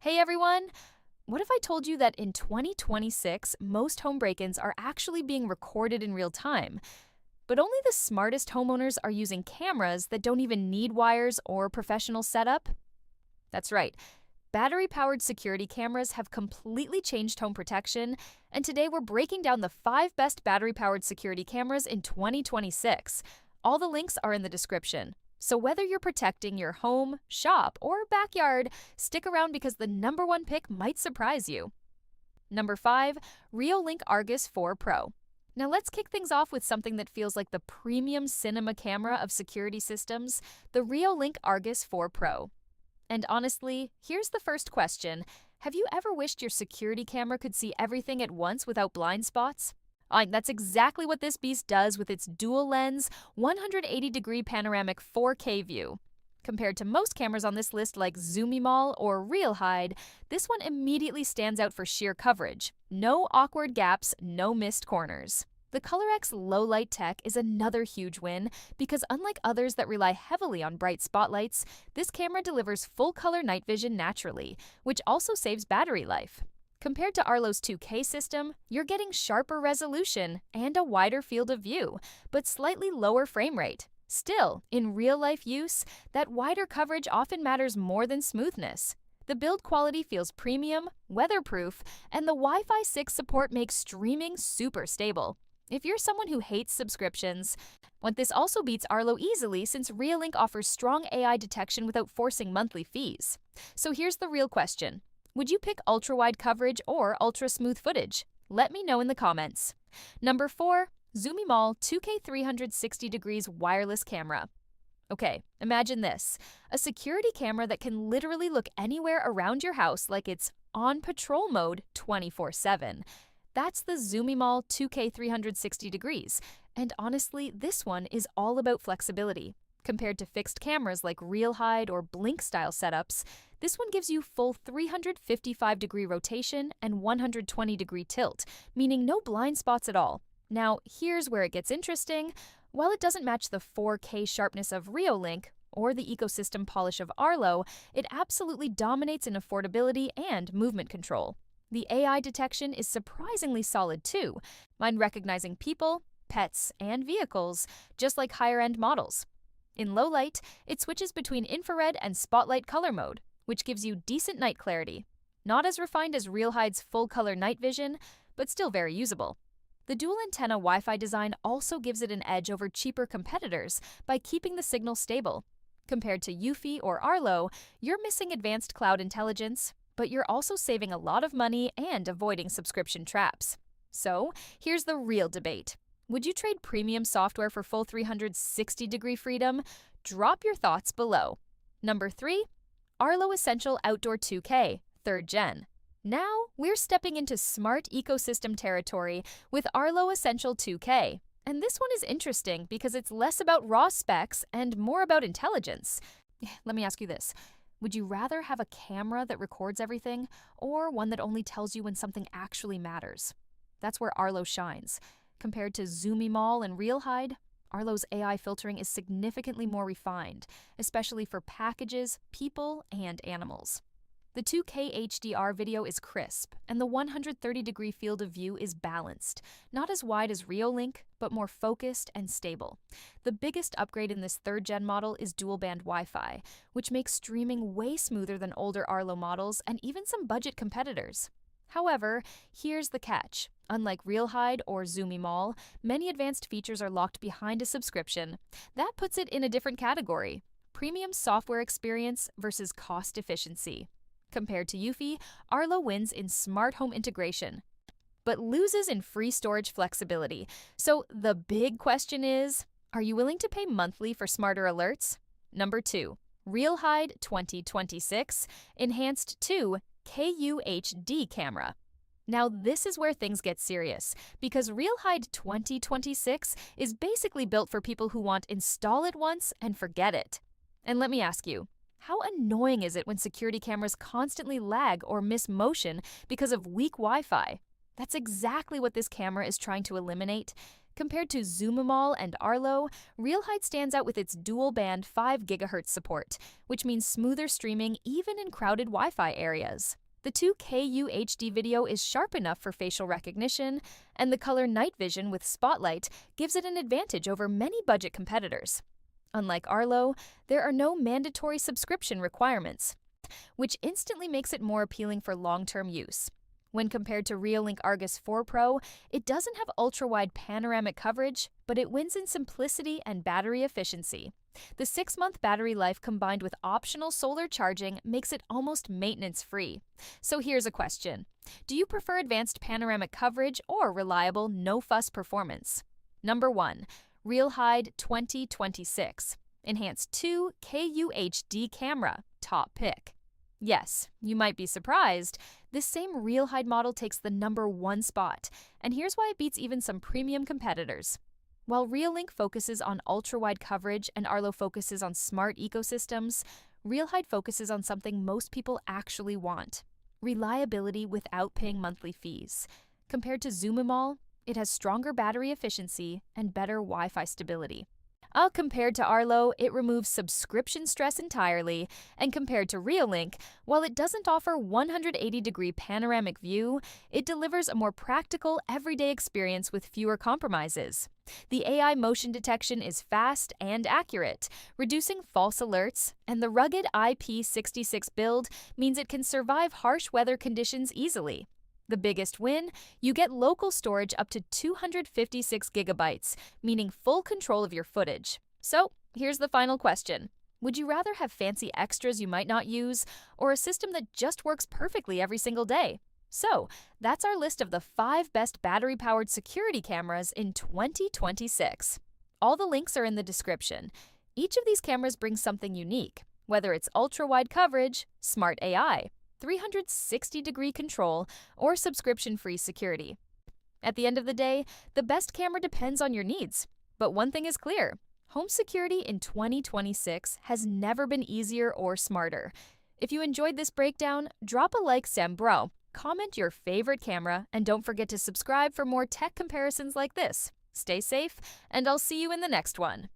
Hey everyone! What if I told you that in 2026, most home break-ins are actually being recorded in real time, but only the smartest homeowners are using cameras that don't even need wires or professional setup? That's right. Battery-powered security cameras have completely changed home protection, and today we're breaking down the 5 best battery-powered security cameras in 2026. All the links are in the description. So whether you're protecting your home, shop, or backyard, stick around because the number 1 pick might surprise you. Number 5, Reolink Argus 4 Pro. Now let's kick things off with something that feels like the premium cinema camera of security systems, the Reolink Argus 4 Pro. And honestly, here's the first question. Have you ever wished your security camera could see everything at once without blind spots? That's exactly what this beast does with its dual-lens, 180-degree panoramic 4K view. Compared to most cameras on this list like ZUMIMALL or Realhide, this one immediately stands out for sheer coverage. No awkward gaps, no missed corners. The ColorX low-light tech is another huge win because unlike others that rely heavily on bright spotlights, this camera delivers full-color night vision naturally, which also saves battery life. Compared to Arlo's 2K system, you're getting sharper resolution and a wider field of view, but slightly lower frame rate. Still, in real-life use, that wider coverage often matters more than smoothness. The build quality feels premium, weatherproof, and the Wi-Fi 6 support makes streaming super stable. If you're someone who hates subscriptions, this also beats Arlo easily since Reolink offers strong AI detection without forcing monthly fees. So here's the real question. Would you pick ultra-wide coverage or ultra-smooth footage? Let me know in the comments. Number 4, ZUMIMALL 2K 360 degrees wireless camera. Okay, imagine this. A security camera that can literally look anywhere around your house like it's on patrol mode 24/7. That's the ZUMIMALL 2K 360 degrees, and honestly, this one is all about flexibility. Compared to fixed cameras like Realhide or Blink-style setups, this one gives you full 355-degree rotation and 120-degree tilt, meaning no blind spots at all. Now, here's where it gets interesting. While it doesn't match the 4K sharpness of Reolink or the ecosystem polish of Arlo, it absolutely dominates in affordability and movement control. The AI detection is surprisingly solid too, mind recognizing people, pets, and vehicles, just like higher-end models. In low light, it switches between infrared and spotlight color mode, which gives you decent night clarity. Not as refined as Realhide's full-color night vision, but still very usable. The dual-antenna Wi-Fi design also gives it an edge over cheaper competitors by keeping the signal stable. Compared to Eufy or Arlo, you're missing advanced cloud intelligence, but you're also saving a lot of money and avoiding subscription traps. So, here's the real debate. Would you trade premium software for full 360-degree freedom? Drop your thoughts below. Number 3, Arlo Essential Outdoor 2K, 3rd Gen. Now, we're stepping into smart ecosystem territory with Arlo Essential 2K. And this one is interesting because it's less about raw specs and more about intelligence. Let me ask you this. Would you rather have a camera that records everything or one that only tells you when something actually matters? That's where Arlo shines. Compared to ZUMIMALL and Realhide, Arlo's AI filtering is significantly more refined, especially for packages, people, and animals. The 2K HDR video is crisp, and the 130-degree field of view is balanced, not as wide as Reolink, but more focused and stable. The biggest upgrade in this 3rd-gen model is dual-band Wi-Fi, which makes streaming way smoother than older Arlo models and even some budget competitors. However, here's the catch. Unlike Realhide or ZUMIMALL, many advanced features are locked behind a subscription. That puts it in a different category: premium software experience versus cost efficiency. Compared to Eufy, Arlo wins in smart home integration, but loses in free storage flexibility. So the big question is, are you willing to pay monthly for smarter alerts? Number 2, Realhide 2026 Enhanced 2 KUHD camera. Now this is where things get serious, because Realhide 2026 is basically built for people who want install it once and forget it. And let me ask you, how annoying is it when security cameras constantly lag or miss motion because of weak Wi-Fi? That's exactly what this camera is trying to eliminate. Compared to ZUMIMALL and Arlo, Realhide stands out with its dual-band 5 GHz support, which means smoother streaming even in crowded Wi-Fi areas. The 2Ku HD video is sharp enough for facial recognition, and the color night vision with spotlight gives it an advantage over many budget competitors. Unlike Arlo, there are no mandatory subscription requirements, which instantly makes it more appealing for long-term use. When compared to Reolink Argus 4 Pro, it doesn't have ultra-wide panoramic coverage, but it wins in simplicity and battery efficiency. The 6-month battery life combined with optional solar charging makes it almost maintenance-free. So here's a question. Do you prefer advanced panoramic coverage or reliable, no-fuss performance? Number 1. Realhide 2026. Enhanced 2Ku HD camera. Top pick. Yes, you might be surprised. This same Realhide model takes the number 1 spot, and here's why it beats even some premium competitors. While Reolink focuses on ultra-wide coverage and Arlo focuses on smart ecosystems, Realhide focuses on something most people actually want: reliability without paying monthly fees. Compared to ZUMIMALL, it has stronger battery efficiency and better Wi-Fi stability. Compared to Arlo, it removes subscription stress entirely, and compared to Reolink, while it doesn't offer 180-degree panoramic view, it delivers a more practical, everyday experience with fewer compromises. The AI motion detection is fast and accurate, reducing false alerts, and the rugged IP66 build means it can survive harsh weather conditions easily. The biggest win? You get local storage up to 256 gigabytes, meaning full control of your footage. So, here's the final question. Would you rather have fancy extras you might not use, or a system that just works perfectly every single day? So, that's our list of the 5 best battery-powered security cameras in 2026. All the links are in the description. Each of these cameras brings something unique, whether it's ultra-wide coverage, smart AI, 360-degree control, or subscription-free security. At the end of the day, the best camera depends on your needs. But one thing is clear: home security in 2026 has never been easier or smarter. If you enjoyed this breakdown, drop a like, Bro, comment your favorite camera, and don't forget to subscribe for more tech comparisons like this. Stay safe, and I'll see you in the next one.